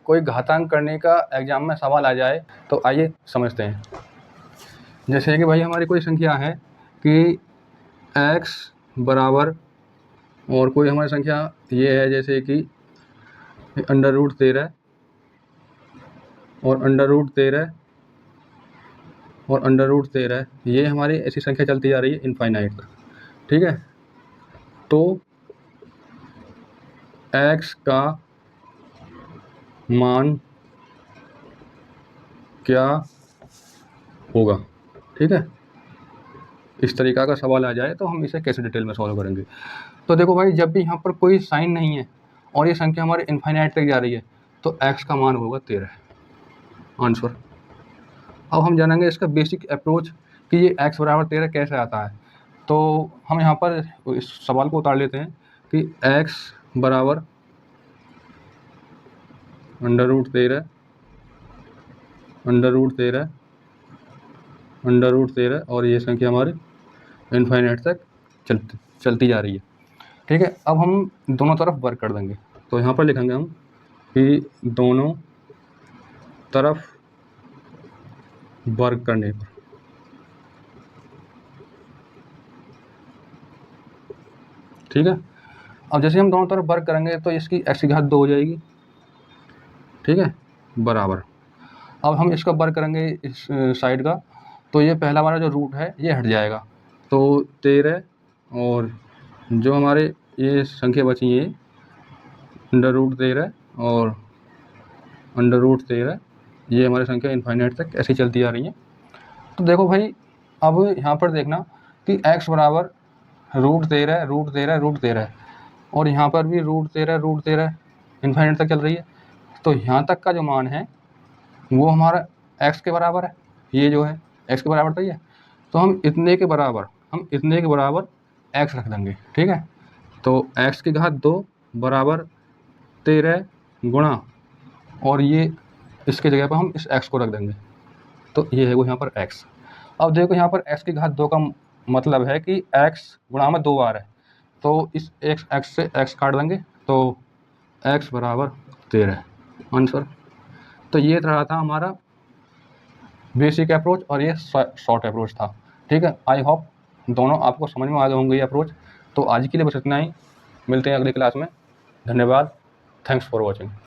कोई घातांक करने का एग्ज़ाम में सवाल आ जाए तो आइए समझते हैं। जैसे कि भाई हमारी कोई संख्या है कि x बराबर, और कोई हमारी संख्या ये है जैसे कि √13 और √13 और √13, ये हमारी ऐसी संख्या चलती जा रही है इनफाइनाइट तक, ठीक है। तो x का मान क्या होगा, ठीक है। इस तरीक़ा का सवाल आ जाए तो हम इसे कैसे डिटेल में सॉल्व करेंगे। तो देखो भाई, जब भी यहाँ पर कोई साइन नहीं है और ये संख्या हमारी इनफाइनाइट तक जा रही है तो x का मान होगा 13, आंसर। अब हम जानेंगे इसका बेसिक अप्रोच कि ये x बराबर 13 कैसे आता है। तो हम यहाँ पर इस सवाल को उतार लेते हैं कि x बराबर √13 और ये संख्या हमारी इनफाइनाइट तक चलती जा रही है, ठीक है। अब हम दोनों तरफ वर्क कर देंगे। तो यहाँ पर लिखेंगे हम कि दोनों तरफ वर्क करने पर, ठीक है। अब जैसे हम दोनों तरफ वर्क करेंगे तो इसकी x की घात 2 हो जाएगी, ठीक है, बराबर। अब हम इसका वर्क करेंगे इस साइड का, तो ये पहला वाला जो रूट है ये हट जाएगा, तो 13 और जो हमारे ये संख्या बची है √13 और √13, ये हमारी संख्या इनफाइनाइट तक ऐसे चलती आ रही है। तो देखो भाई, अब यहाँ पर देखना कि x बराबर √13 और यहाँ पर भी √13 इनफाइनाइट तक चल रही है। तो यहाँ तक का जो मान है वो हमारा x के बराबर है, ये जो है x के बराबर तो ही है। तो हम इतने के बराबर x रख देंगे, ठीक है। तो x की घात 2 बराबर 13 गुणा, और ये इसके जगह पर हम इस x को रख देंगे, तो ये है वो यहाँ पर x। अब देखो यहाँ पर x की घात 2 का मतलब है कि x गुणा में 2 बार है, तो इस x से x काट देंगे, तो x बराबर 13, आंसर। तो ये रहा था हमारा बेसिक अप्रोच और ये शॉर्ट अप्रोच था, ठीक है। आई होप दोनों आपको समझ में आ गए होंगे ये अप्रोच। तो आज के लिए बस इतना ही, मिलते हैं अगली क्लास में। धन्यवाद, थैंक्स फॉर वॉचिंग।